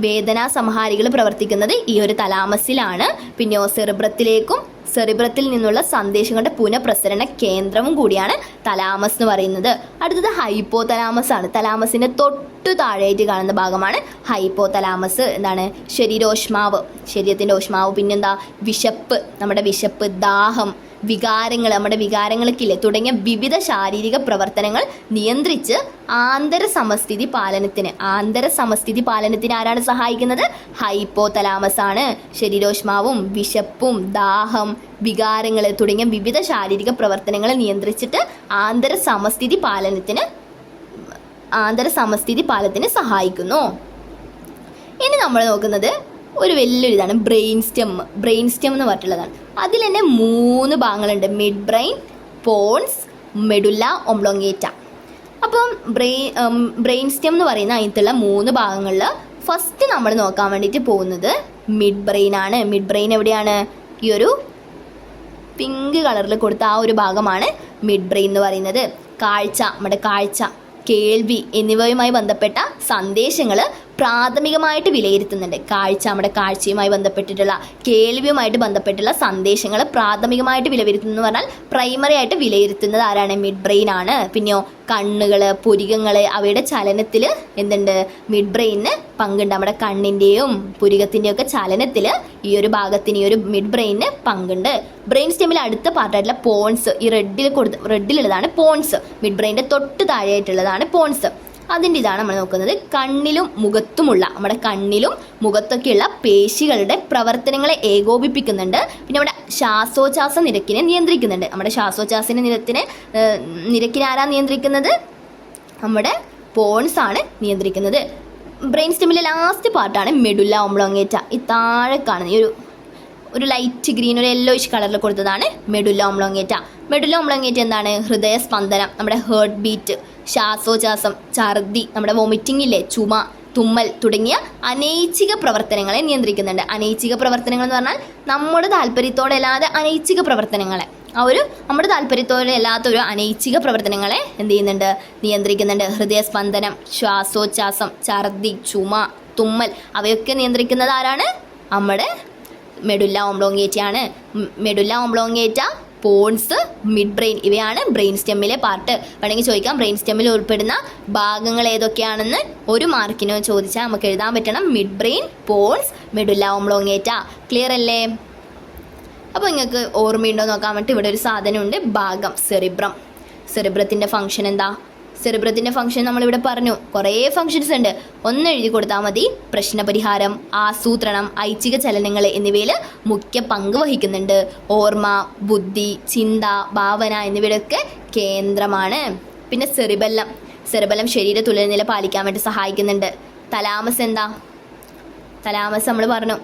വേദനാ സംഹാരികൾ പ്രവർത്തിക്കുന്നത് ഈ ഒരു തലാമസിലാണ്. പിന്നെയോ സെറിബ്രത്തിൽ നിന്നുള്ള സന്ദേശങ്ങളുടെ പുനഃപ്രസരണ കേന്ദ്രവും കൂടിയാണ് തലാമസ് എന്ന് പറയുന്നത്. അടുത്തത് ഹൈപ്പോ തലാമസ് ആണ്. തലാമസിന്റെ തൊട്ടു താഴെയായിട്ട് കാണുന്ന ഭാഗമാണ് ഹൈപ്പോ തലാമസ്. എന്താണ്? ശരീരത്തിന്റെ ഊഷ്മാവ്, പിന്നെന്താ വിശപ്പ്, നമ്മുടെ വിശപ്പ്, ദാഹം, നമ്മുടെ വികാരങ്ങൾക്കില്ലേ തുടങ്ങിയ വിവിധ ശാരീരിക പ്രവർത്തനങ്ങൾ നിയന്ത്രിച്ച് ആന്തര സമസ്ഥിതി പാലനത്തിന് ആരാണ് സഹായിക്കുന്നത്? ഹൈപ്പോ തലാമസ് ആണ്. ശരീരോഷ്മാവും വിശപ്പും ദാഹം, വികാരങ്ങൾ തുടങ്ങിയ വിവിധ ശാരീരിക പ്രവർത്തനങ്ങൾ നിയന്ത്രിച്ചിട്ട് ആന്തര സമസ്ഥിതി പാലനത്തിന് സഹായിക്കുന്നു. ഇനി നമ്മൾ നോക്കുന്നത് ഒരു വലിയൊരു ഇതാണ് ബ്രെയിൻ സ്റ്റെം എന്ന് പറഞ്ഞിട്ടുള്ളതാണ്. അതിൽ തന്നെ 3 ഭാഗങ്ങളുണ്ട്: mid brain, pons, medulla oblongata. അപ്പം ബ്രെയിൻ സ്റ്റെം എന്ന് പറയുന്ന അതിനകത്തുള്ള 3 ഭാഗങ്ങളിൽ ഫസ്റ്റ് നമ്മൾ നോക്കാൻ വേണ്ടിയിട്ട് പോകുന്നത് മിഡ് ബ്രെയിൻ ആണ്. മിഡ് ബ്രെയിൻ എവിടെയാണ്? ഈ ഒരു പിങ്ക് കളറിൽ കൊടുത്ത ആ ഒരു ഭാഗമാണ് മിഡ് ബ്രെയിൻ എന്ന് പറയുന്നത്. നമ്മുടെ കാഴ്ച, കേൾവി എന്നിവയുമായി ബന്ധപ്പെട്ട സന്ദേശങ്ങൾ പ്രാഥമികമായിട്ട് വിലയിരുത്തുന്നുണ്ട്. നമ്മുടെ കാഴ്ചയുമായി ബന്ധപ്പെട്ടിട്ടുള്ള, കേൾവിയുമായിട്ട് ബന്ധപ്പെട്ടുള്ള സന്ദേശങ്ങൾ പ്രാഥമികമായിട്ട് വിലയിരുത്തുന്നു പറഞ്ഞാൽ പ്രൈമറി ആയിട്ട് വിലയിരുത്തുന്നത് ആരാണ്? മിഡ് ബ്രെയിൻ ആണ്. പിന്നെയോ കണ്ണുകൾ, പുരികങ്ങൾ, അവയുടെ ചലനത്തിൽ എന്തുണ്ട്? മിഡ് ബ്രെയിനിന് പങ്കുണ്ട്. നമ്മുടെ കണ്ണിൻ്റെയും പുരികത്തിൻ്റെയും ഒക്കെ ചലനത്തിൽ ഈ ഒരു മിഡ് ബ്രെയിനിന് പങ്കുണ്ട്. ബ്രെയിൻ സ്റ്റെമ്മിൽ അടുത്ത പാർട്ടായിട്ടുള്ള പോൺസ്, ഈ റെഡിലുള്ളതാണ് പോൺസ്. മിഡ് ബ്രെയിനിൻ്റെ തൊട്ട് താഴെയായിട്ടുള്ളതാണ് പോൺസ്. അതിൻ്റെ ഇതാണ് നമ്മൾ നോക്കുന്നത്. കണ്ണിലും മുഖത്തുമുള്ള, നമ്മുടെ കണ്ണിലും മുഖത്തൊക്കെയുള്ള പേശികളുടെ പ്രവർത്തനങ്ങളെ ഏകോപിപ്പിക്കുന്നുണ്ട്. പിന്നെ നമ്മുടെ ശ്വാസോച്ഛ്വാസ നിരക്കിനെ നിയന്ത്രിക്കുന്നുണ്ട്. നമ്മുടെ ശ്വാസോച്ഛ്വാസ നിരക്കിനെ ആരാ നിയന്ത്രിക്കുന്നത്? നമ്മുടെ പോൺസ് ആണ് നിയന്ത്രിക്കുന്നത്. ബ്രെയിൻ സ്റ്റെമ്മിലെ ലാസ്റ്റ് പാർട്ടാണ് മെഡുല്ല ഓംലോങ്ങേറ്റ. ഈ താഴെ കാണുന്ന ഈ ഒരു ലൈറ്റ് ഗ്രീൻ, ഒരു യെല്ലോയിഷ് കളറിൽ കൊടുത്തതാണ് മെഡുല്ല ഓംലോങ്ങേറ്റ. മെഡുല്ല ഓംലോങ്ങേറ്റ എന്താണ്? ഹൃദയസ്പന്ദനം, നമ്മുടെ ഹേർട്ട് ബീറ്റ്, ശ്വാസോച്ഛ്വാസം, ഛർദി, നമ്മുടെ വോമിറ്റിംഗ് ഇല്ലേ, ചുമ, തുമ്മൽ തുടങ്ങിയ അനൈച്ഛിക പ്രവർത്തനങ്ങളെ നിയന്ത്രിക്കുന്നുണ്ട്. അനൈച്ഛിക പ്രവർത്തനങ്ങൾ എന്ന് പറഞ്ഞാൽ നമ്മുടെ താല്പര്യത്തോടെ അല്ലാതെ അനൈച്ഛിക പ്രവർത്തനങ്ങളെ, നമ്മുടെ താല്പര്യത്തോടെ അല്ലാത്ത ഒരു അനൈച്ഛിക പ്രവർത്തനങ്ങളെ എന്ത് ചെയ്യുന്നുണ്ട്? നിയന്ത്രിക്കുന്നുണ്ട്. ഹൃദയസ്പന്ദനം, ശ്വാസോച്ഛ്വാസം, ഛർദി, ചുമ, തുമ്മൽ അവയൊക്കെ നിയന്ത്രിക്കുന്നത് ആരാണ്? നമ്മുടെ മെഡുല്ല ഓംലോങ്ങേറ്റയാണ്. Medulla oblongata, pons, mid brain ഇവയാണ് ബ്രെയിൻ സ്റ്റെമ്മിലെ പാർട്ട്. വേണമെങ്കിൽ ചോദിക്കാം ബ്രെയിൻ സ്റ്റെമ്മിൽ ഉൾപ്പെടുന്ന ഭാഗങ്ങൾ ഏതൊക്കെയാണെന്ന്. 1 മാർക്കിനോ ചോദിച്ചാൽ നമുക്ക് എഴുതാൻ പറ്റണം. Mid brain, pons, medulla oblongata. Clear അല്ലേ? അപ്പോൾ നിങ്ങൾക്ക് ഓർമ്മയുണ്ടോ നോക്കാൻ വേണ്ടി ഇവിടെ ഒരു സാധനമുണ്ട്, ഭാഗം, സെറിബ്രം. സെറിബ്രത്തിൻ്റെ ഫംഗ്ഷൻ എന്താ? സെറിബ്രത്തിൻ്റെ ഫംഗ്ഷൻ നമ്മളിവിടെ പറഞ്ഞു. കുറേ ഫംഗ്ഷൻസ് ഉണ്ട്. ഒന്ന് എഴുതി കൊടുത്താൽ മതി. പ്രശ്നപരിഹാരം, ആസൂത്രണം, ഐച്ഛിക ചലനങ്ങൾ എന്നിവയിൽ മുഖ്യ പങ്ക് വഹിക്കുന്നുണ്ട്. ഓർമ്മ, ബുദ്ധി, ചിന്ത, ഭാവന എന്നിവയുടെയൊക്കെ കേന്ദ്രമാണ്. പിന്നെ സെറിബെല്ലം ശരീര തുലനില പാലിക്കാൻ വേണ്ടി സഹായിക്കുന്നുണ്ട്. തലാമസ് എന്താ? തലാമസ് നമ്മൾ പറഞ്ഞു.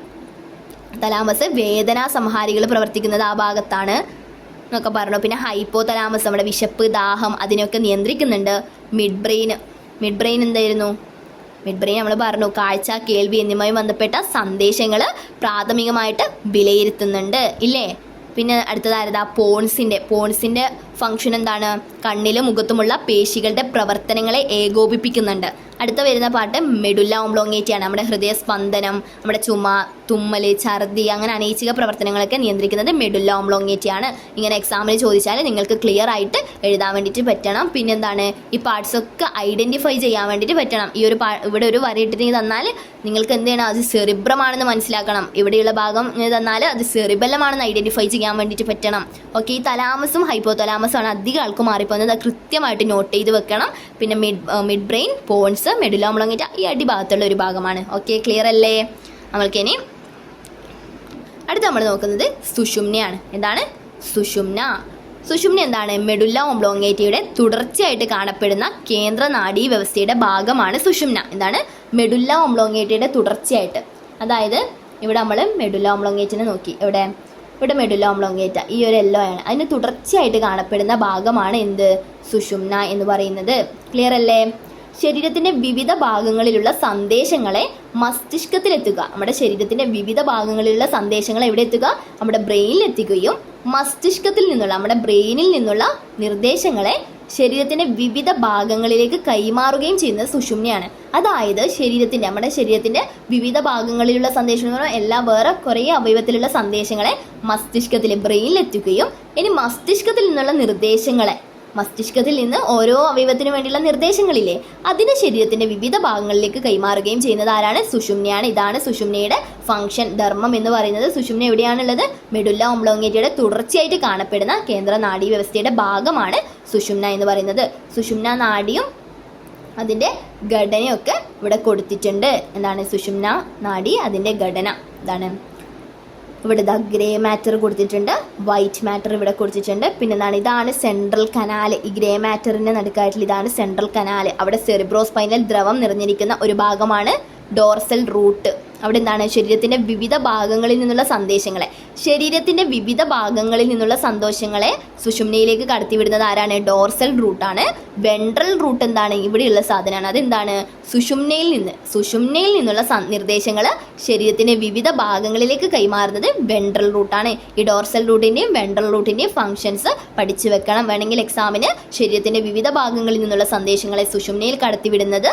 തലാമസ് വേദനാ സംഹാരികൾ പ്രവർത്തിക്കുന്നത് ആ ഭാഗത്താണ് എന്നൊക്കെ പറഞ്ഞു. പിന്നെ ഹൈപ്പോ തലാമസ് നമ്മുടെ വിശപ്പ്, ദാഹം അതിനെയൊക്കെ നിയന്ത്രിക്കുന്നുണ്ട്. മിഡ് ബ്രെയിൻ എന്തായിരുന്നു? മിഡ് ബ്രെയിൻ നമ്മൾ പറഞ്ഞു കാഴ്ച, കേൾവി എന്നിവയുമായി ബന്ധപ്പെട്ട സന്ദേശങ്ങൾ പ്രാഥമികമായിട്ട് വിലയിരുത്തുന്നുണ്ട് ഇല്ലേ? പിന്നെ അടുത്തതാരതാ? പോൺസിൻ്റെ ഫംഗ്ഷൻ എന്താണ്? കണ്ണിലും മുഖത്തുമുള്ള പേശികളുടെ പ്രവർത്തനങ്ങളെ ഏകോപിപ്പിക്കുന്നുണ്ട്. അടുത്ത വരുന്ന പാർട്ട് മെഡുല്ല ഓംലോങ്ങേറ്റയാണ്. നമ്മുടെ ഹൃദയസ്പന്ദനം, നമ്മുടെ ചുമ, തുമ്മൽ, ഛർദി അങ്ങനെ അനൈച്ഛിക പ്രവർത്തനങ്ങളൊക്കെ നിയന്ത്രിക്കുന്നത് മെഡുല്ല ഓംലോങ്ങേറ്റയാണ്. ഇങ്ങനെ എക്സാമിന് ചോദിച്ചാൽ നിങ്ങൾക്ക് ക്ലിയർ ആയിട്ട് എഴുതാൻ വേണ്ടിയിട്ട് പറ്റണം. പിന്നെന്താണ്? ഈ പാർട്സൊക്കെ ഐഡൻറ്റിഫൈ ചെയ്യാൻ വേണ്ടിയിട്ട് പറ്റണം. ഇവിടെ ഒരു വരയിട്ടിട്ട് തന്നാൽ നിങ്ങൾക്ക് എന്ത് ചെയ്യണം? അത് സെറിബ്രമാണെന്ന് മനസ്സിലാക്കണം. ഇവിടെയുള്ള ഭാഗം തന്നാൽ അത് സെറിബെല്ലമാണെന്ന് ഐഡൻറ്റിഫൈ ചെയ്യാൻ വേണ്ടിയിട്ട് പറ്റണം. ഓക്കെ, ഈ തലാമസും ഹൈപ്പോ തലാമസും ആണ് അധികം ആൾക്ക് മാറിപ്പോകുന്നത്. അത് കൃത്യമായിട്ട് നോട്ട് ചെയ്ത് വെക്കണം. പിന്നെ മിഡ് ബ്രെയിൻ, പോൺസ്, മെഡുല്ല ഓംലോങ്ങേറ്റ ഈ അടിഭാഗത്തുള്ള ഒരു ഭാഗമാണ്. ഓക്കെ, ക്ലിയർ അല്ലേ? നമ്മൾക്കിനി അടുത്ത് നമ്മൾ നോക്കുന്നത് സുഷുമ്നയാണ്. എന്താണ്? സുഷുമ്ന എന്താണ്? മെഡുല്ല ഓംലോങ്ങേറ്റയുടെ തുടർച്ചയായിട്ട് കാണപ്പെടുന്ന കേന്ദ്ര നാഡീ വ്യവസ്ഥയുടെ ഭാഗമാണ് സുഷുമ്ന. എന്താണ്? മെഡുല്ല ഓംലോങ്ങേറ്റയുടെ തുടർച്ചയായിട്ട്. അതായത് ഇവിടെ നമ്മൾ മെഡുല്ല ഓംലോങ്ങേറ്റിനെ നോക്കി. ഇവിടെ മെഡുല്ല ഓംലോങ്ങേറ്റ ഈ ഒരു യെല്ലോ ആണ്. അതിന് തുടർച്ചയായിട്ട് കാണപ്പെടുന്ന ഭാഗമാണ് എന്ത്? സുഷുമ്ന എന്ന് പറയുന്നത്. ക്ലിയർ അല്ലേ? ശരീരത്തിൻ്റെ വിവിധ ഭാഗങ്ങളിലുള്ള സന്ദേശങ്ങളെ മസ്തിഷ്കത്തിലെത്തുക. നമ്മുടെ ശരീരത്തിൻ്റെ വിവിധ ഭാഗങ്ങളിലുള്ള സന്ദേശങ്ങൾ എവിടെ എത്തുക? നമ്മുടെ ബ്രെയിനിൽ എത്തിക്കുകയും മസ്തിഷ്കത്തിൽ നിന്നുള്ള, നമ്മുടെ ബ്രെയിനിൽ നിന്നുള്ള നിർദ്ദേശങ്ങളെ ശരീരത്തിൻ്റെ വിവിധ ഭാഗങ്ങളിലേക്ക് കൈമാറുകയും ചെയ്യുന്നത് സുഷുമ്നയാണ്. അതായത് നമ്മുടെ ശരീരത്തിൻ്റെ വിവിധ ഭാഗങ്ങളിലുള്ള സന്ദേശങ്ങൾ എല്ലാം വേറെ കുറേ അവയവത്തിലുള്ള സന്ദേശങ്ങളെ മസ്തിഷ്കത്തിൽ, ബ്രെയിനിൽ എത്തിക്കുകയും ഇനി മസ്തിഷ്കത്തിൽ നിന്നുള്ള നിർദ്ദേശങ്ങളെ, മസ്തിഷ്കത്തിൽ നിന്ന് ഓരോ അവയവത്തിനു വേണ്ടിയുള്ള നിർദ്ദേശങ്ങളില്ലേ അതിന് ശരീരത്തിൻ്റെ വിവിധ ഭാഗങ്ങളിലേക്ക് കൈമാറുകയും ചെയ്യുന്നത് ആരാണ്? സുഷുമ്നയാണ്. ഇതാണ് സുഷുമ്നയുടെ ഫംഗ്ഷൻ, ധർമ്മം എന്ന് പറയുന്നത്. സുഷുമ്ന എവിടെയാണുള്ളത്? മെഡുല്ല ഓംലോങ്ങേറ്റയുടെ തുടർച്ചയായിട്ട് കാണപ്പെടുന്ന കേന്ദ്ര നാഡീ വ്യവസ്ഥയുടെ ഭാഗമാണ് സുഷുമ്ന എന്ന് പറയുന്നത്. സുഷുമ്ന നാഡിയും അതിൻ്റെ ഘടനയൊക്കെ ഇവിടെ കൊടുത്തിട്ടുണ്ട്. എന്താണ്? സുഷുമ്ന നാഡി, അതിൻ്റെ ഘടന ഇതാണ്. ഇവിടെ ഗ്രേ മാറ്റർ കൊടുത്തിട്ടുണ്ട്, വൈറ്റ് മാറ്റർ ഇവിടെ കൊടുത്തിട്ടുണ്ട്. പിന്നെ ഇതാണ് സെൻട്രൽ കനാൽ. ഈ ഗ്രേ മാറ്ററിൻ്റെ നടുക്കായിട്ടുള്ള ഇതാണ് സെൻട്രൽ കനാൽ. അവിടെ സെറിബ്രോസ്പൈനൽ ദ്രവം നിറഞ്ഞിരിക്കുന്ന ഒരു ഭാഗമാണ് ഡോർസൽ റൂട്ട്. അവിടെ എന്താണ്? ശരീരത്തിൻ്റെ വിവിധ ഭാഗങ്ങളിൽ നിന്നുള്ള സന്ദേശങ്ങളെ സുഷുമ്നയിലേക്ക് കടത്തിവിടുന്നത് ആരാണ്? ഡോർസൽ റൂട്ടാണ്. വെൻട്രൽ റൂട്ട് എന്താണ്? ഇവിടെയുള്ള സാധനമാണ്. അതെന്താണ്? സുഷുമ്നയിൽ നിന്നുള്ള നിർദ്ദേശങ്ങൾ ശരീരത്തിൻ്റെ വിവിധ ഭാഗങ്ങളിലേക്ക് കൈമാറുന്നത് വെൻട്രൽ റൂട്ടാണ്. ഈ ഡോർസൽ റൂട്ടിൻ്റെയും വെൻട്രൽ റൂട്ടിൻ്റെയും ഫംഗ്ഷൻസ് പഠിച്ചു വെക്കണം. വേണമെങ്കിൽ എക്സാമിന് ശരീരത്തിൻ്റെ വിവിധ ഭാഗങ്ങളിൽ നിന്നുള്ള സന്ദേശങ്ങളെ സുഷുമ്നയിൽ കടത്തിവിടുന്നത്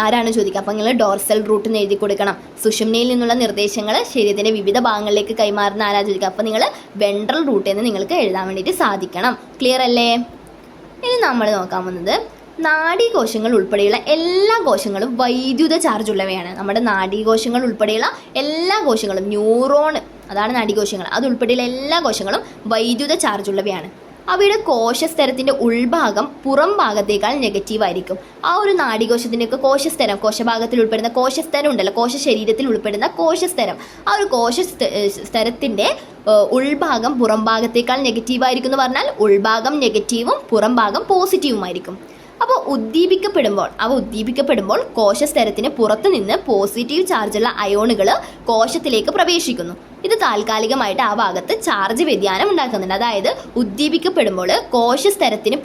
ആരാണ് ചോദിക്കുക? അപ്പോൾ നിങ്ങൾ ഡോർസൽ റൂട്ട് എന്ന് എഴുതി കൊടുക്കണം. സുഷുമ്നയിൽ നിന്നുള്ള നിർദ്ദേശങ്ങൾ ശരീരത്തിൻ്റെ വിവിധ ഭാഗങ്ങളിലേക്ക് കൈമാറുന്ന ആരാ ചോദിക്കുക? അപ്പോൾ നിങ്ങൾ വെൻട്രൽ റൂട്ട് എന്ന് നിങ്ങൾക്ക് എഴുതാൻ വേണ്ടിയിട്ട് സാധിക്കണം. ക്ലിയർ അല്ലേ? ഇനി നമ്മൾ നോക്കാൻ പോകുന്നത് നാഡീകോശങ്ങൾ ഉൾപ്പെടെയുള്ള എല്ലാ കോശങ്ങളും വൈദ്യുത ചാർജ് ഉള്ളവയാണ്. നമ്മുടെ നാഡീകോശങ്ങൾ ഉൾപ്പെടെയുള്ള എല്ലാ കോശങ്ങളും, ന്യൂറോൺ അതാണ് നാഡീകോശങ്ങൾ, അതുൾപ്പെടെയുള്ള എല്ലാ കോശങ്ങളും വൈദ്യുത ചാർജ് ഉള്ളവയാണ്. അവയുടെ കോശസ്തരത്തിന്റെ ഉൾഭാഗം പുറം ഭാഗത്തേക്കാൾ നെഗറ്റീവ് ആയിരിക്കും. ആ ഒരു നാഡീകോശത്തിൻ്റെയൊക്കെ കോശസ്തരം, കോശഭാഗത്തിൽ ഉൾപ്പെടുന്ന കോശസ്തരം ഉണ്ടല്ലോ, കോശ ശരീരത്തിൽ ഉൾപ്പെടുന്ന കോശസ്തരം, ആ ഒരു കോശസ്തരത്തിന്റെ ഉൾഭാഗം പുറം ഭാഗത്തേക്കാൾ നെഗറ്റീവ് ആയിരിക്കും എന്ന് പറഞ്ഞാൽ ഉൾഭാഗം നെഗറ്റീവും പുറം ഭാഗം പോസിറ്റീവുമായിരിക്കും. അപ്പോൾ ഉദ്ദീപിക്കപ്പെടുമ്പോൾ കോശസ്തരത്തിന് പുറത്തു നിന്ന് പോസിറ്റീവ് ചാർജുള്ള അയോണുകൾ കോശത്തിലേക്ക് പ്രവേശിക്കുന്നു. ഇത് താൽക്കാലികമായിട്ട് ആ ഭാഗത്ത് ചാർജ് വ്യതിയാനം ഉണ്ടാക്കുന്നുണ്ട്. അതായത് ഉദ്ദീപിക്കപ്പെടുമ്പോൾ കോശസ്തരത്തിന്റെ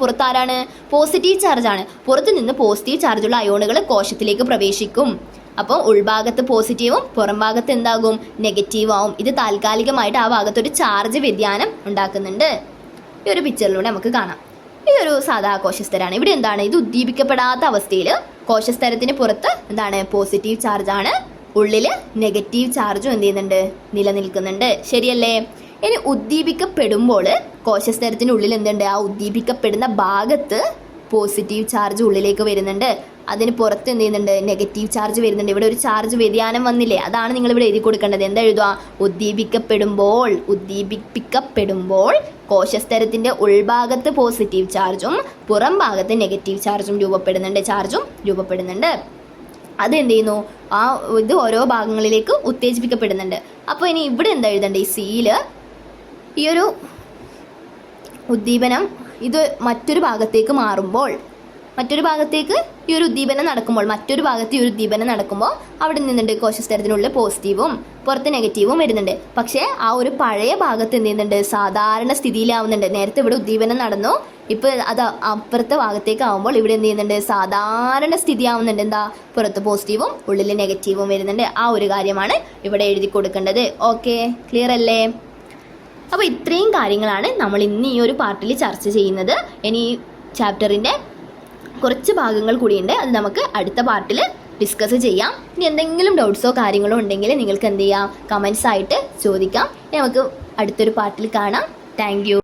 പുറത്ത് ആരാണ്? പോസിറ്റീവ് ചാർജാണ്. പുറത്തു നിന്ന് പോസിറ്റീവ് ചാർജുള്ള അയോണുകൾ കോശത്തിലേക്ക് പ്രവേശിക്കും. അപ്പോൾ ഉൾഭാഗത്ത് പോസിറ്റീവും പുറം ഭാഗത്ത് എന്താകും? നെഗറ്റീവ് ആവും. ഇത് താൽക്കാലികമായിട്ട് ആ ഭാഗത്ത് ഒരു ചാർജ് വ്യതിയാനം ഉണ്ടാക്കുന്നുണ്ട്. ഈ ഒരു പിക്ചറിലൂടെ നമുക്ക് കാണാം. ഇതൊരു സാധാ കോശസ്തരാണ്. ഇവിടെ എന്താണ്? ഇത് ഉദ്ദീപിക്കപ്പെടാത്ത അവസ്ഥയിൽ കോശസ്തരത്തിന് പുറത്ത് എന്താണ്? പോസിറ്റീവ് ചാർജാണ്. ഉള്ളിൽ നെഗറ്റീവ് ചാർജും എന്ത് ചെയ്യുന്നുണ്ട്? നിലനിൽക്കുന്നുണ്ട്. ശരിയല്ലേ? ഇനി ഉദ്ദീപിക്കപ്പെടുമ്പോൾ കോശസ്തരത്തിനുള്ളിൽ എന്തുണ്ട്? ആ ഉദ്ദീപിക്കപ്പെടുന്ന ഭാഗത്ത് പോസിറ്റീവ് ചാർജ് ഉള്ളിലേക്ക് വരുന്നുണ്ട്. അതിന് പുറത്ത് എന്ത് ചെയ്യുന്നുണ്ട്? നെഗറ്റീവ് ചാർജ് വരുന്നുണ്ട്. ഇവിടെ ഒരു ചാർജ് വ്യതിയാനം വന്നില്ലേ? അതാണ് നിങ്ങൾ ഇവിടെ എഴുതി കൊടുക്കേണ്ടത്. എന്താ എഴുതുക? ഉദ്ദീപിക്കപ്പെടുമ്പോൾ കോശസ്തരത്തിന്റെ ഉൾഭാഗത്ത് പോസിറ്റീവ് ചാർജും പുറം ഭാഗത്ത് നെഗറ്റീവ് ചാർജും രൂപപ്പെടുന്നുണ്ട്. അതെന്ത് ചെയ്യുന്നു? ഇത് ഓരോ ഭാഗങ്ങളിലേക്ക് ഉത്തേജിപ്പിക്കപ്പെടുന്നുണ്ട്. അപ്പോൾ ഇനി ഇവിടെ എന്താ എഴുതണ്ടേ? ഈ സിയിൽ ഈ ഒരു ഉദ്ദീപനം ഇത് മറ്റൊരു ഭാഗത്തേക്ക് മാറുമ്പോൾ, മറ്റൊരു ഭാഗത്തേക്ക് ഈ ഒരു ഉദ്ദീപനം നടക്കുമ്പോൾ അവിടെ നിന്നുണ്ട് കോശസ്തരത്തിനുള്ളിൽ പോസിറ്റീവും പുറത്ത് നെഗറ്റീവും വരുന്നുണ്ട്. പക്ഷേ ആ ഒരു പഴയ ഭാഗത്ത് എന്ത് ചെയ്യുന്നുണ്ട്? സാധാരണ സ്ഥിതിയിലാവുന്നുണ്ട്. നേരത്തെ ഇവിടെ ഉദ്ദീപനം നടന്നു, ഇപ്പോൾ അത് അപ്പുറത്തെ ഭാഗത്തേക്ക് ആവുമ്പോൾ ഇവിടെ എന്ത് ചെയ്യുന്നുണ്ട്? സാധാരണ സ്ഥിതി ആവുന്നുണ്ട്. എന്താ? പുറത്ത് പോസിറ്റീവും ഉള്ളിൽ നെഗറ്റീവും വരുന്നുണ്ട്. ആ ഒരു കാര്യമാണ് ഇവിടെ എഴുതി കൊടുക്കേണ്ടത്. ഓക്കെ, ക്ലിയർ അല്ലേ? അപ്പോൾ ഇത്രയും കാര്യങ്ങളാണ് നമ്മൾ ഇന്ന് ഈ ഒരു പാർട്ടിൽ ചർച്ച ചെയ്യുന്നത്. ഇനി ഈ ചാപ്റ്ററിൻ്റെ കുറച്ച് ഭാഗങ്ങൾ കൂടിയുണ്ട്. അത് നമുക്ക് അടുത്ത പാർട്ടിൽ ഡിസ്കസ് ചെയ്യാം. ഇനി എന്തെങ്കിലും ഡൗട്ട്സോ കാര്യങ്ങളോ ഉണ്ടെങ്കിൽ നിങ്ങൾക്ക് എന്ത് ചെയ്യാം? കമൻസ് ആയിട്ട് ചോദിക്കാം. നമുക്ക് അടുത്തൊരു പാർട്ടിൽ കാണാം. Thank you.